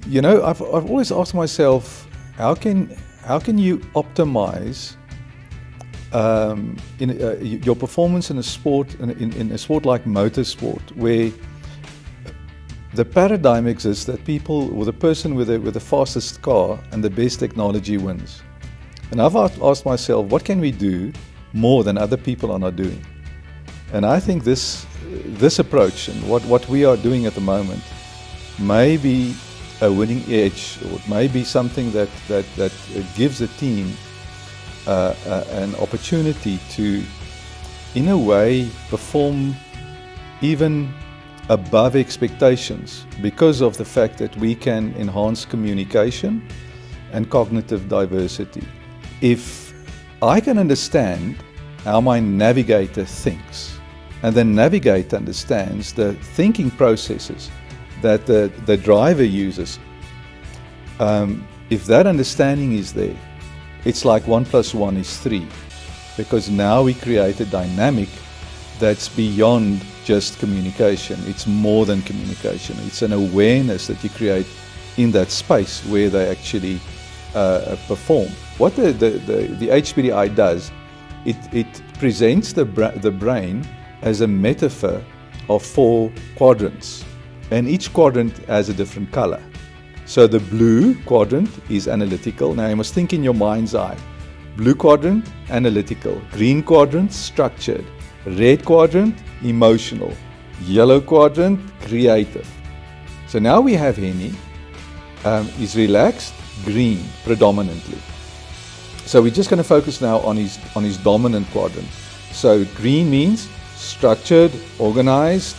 You know, I've always asked myself, how can you optimize your performance in a sport, in a sport like motorsport, where the paradigm exists that people, or the person with the fastest car and the best technology wins. And I've asked myself, what can we do more than other people are not doing? And I think this approach and what we are doing at the moment may be a winning edge, or it may be something that gives the team an opportunity to, in a way, perform even above expectations, because of the fact that we can enhance communication and cognitive diversity. If I can understand how my navigator thinks, and the navigator understands the thinking processes that the driver uses, if that understanding is there, it's like 1 + 1 is 3, because now we create a dynamic that's beyond just communication. It's more than communication. It's an awareness that you create in that space where they actually perform. What the HBDI does, it presents the brain as a metaphor of 4 quadrants, and each quadrant has a different color. So the blue quadrant is analytical. Now you must think in your mind's eye. Blue quadrant, analytical. Green quadrant, structured. Red quadrant, emotional. Yellow quadrant, creative. So now we have Hennie. He's relaxed, green predominantly. So we're just going to focus now on his dominant quadrant. So green means structured, organized,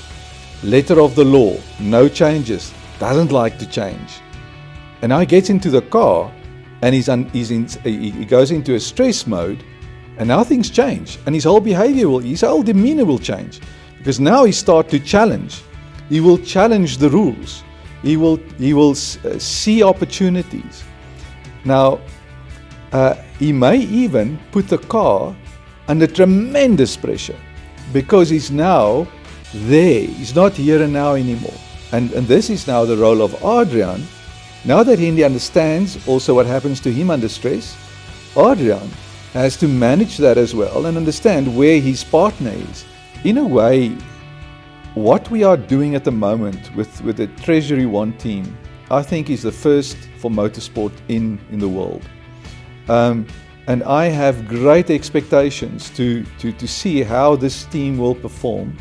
letter of the law, no changes, doesn't like to change. And now he gets into the car and he goes into a stress mode, and now things change, and his whole behavior his whole demeanor will change, because now he starts to challenge. He will challenge the rules. He will see opportunities. Now, he may even put the car under tremendous pressure, because he's now there. He's not here and now anymore. And this is now the role of Adrian. Now that Hennie understands also what happens to him under stress, Adrian has to manage that as well and understand where his partner is. In a way, what we are doing at the moment with the TreasuryONE team, I think is the first for motorsport in the world. And I have great expectations to see how this team will perform.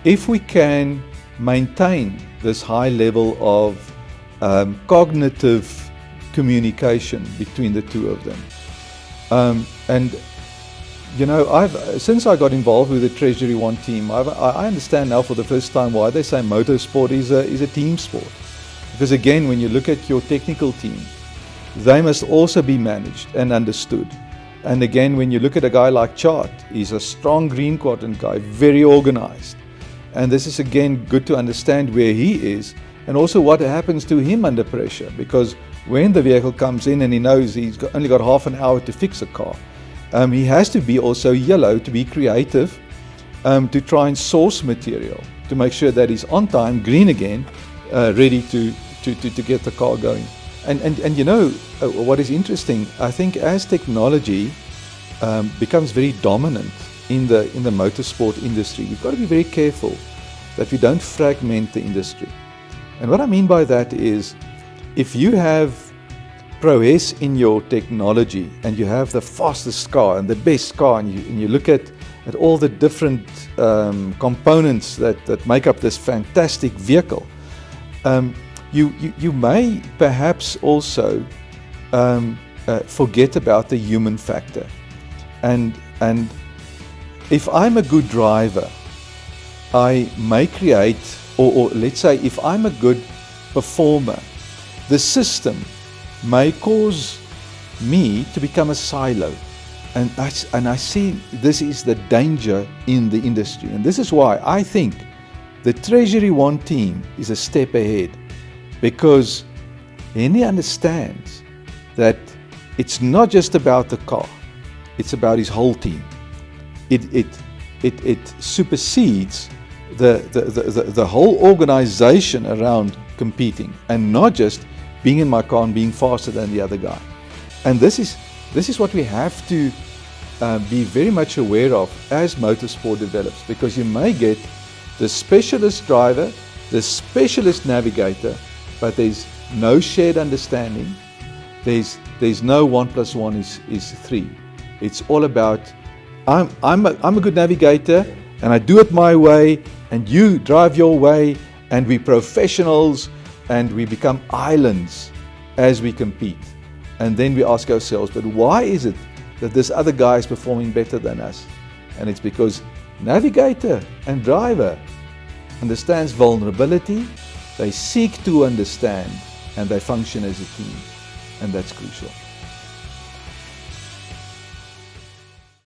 If we can maintain this high level of cognitive communication between the two of them. And you know, since I got involved with the TreasuryONE team, I understand now for the first time why they say motorsport is a team sport. Because again, when you look at your technical team, they must also be managed and understood. And again, when you look at a guy like Chart, he's a strong green quadrant guy, very organized. And this is again good to understand where he is, and also what happens to him under pressure. Because when the vehicle comes in and he knows he's only got half an hour to fix a car, he has to be also yellow, to be creative, to try and source material, to make sure that he's on time, green again, ready to get the car going. And you know, what is interesting, I think as technology becomes very dominant in the motorsport industry, we've got to be very careful that we don't fragment the industry. And what I mean by that is, if you have prowess in your technology and you have the fastest car and the best car, and you look at all the different components that make up this fantastic vehicle, you may perhaps also forget about the human factor. And if I'm a good driver, I may create, or let's say if I'm a good performer, the system may cause me to become a silo. And I see this is the danger in the industry. And this is why I think the TreasuryONE team is a step ahead, because Hennie understands that it's not just about the car, it's about his whole team. It supersedes the whole organization around competing, and not just being in my car and being faster than the other guy. And this is what we have to be very much aware of as motorsport develops, because you may get the specialist driver, the specialist navigator, but there's no shared understanding. There's no 1 + 1 is 3. It's all about I'm a good navigator and I do it my way and you drive your way, and we professionals and we become islands as we compete. And then we ask ourselves, but why is it that this other guy is performing better than us? And it's because navigator and driver understands vulnerability, they seek to understand, and they function as a team. And that's crucial.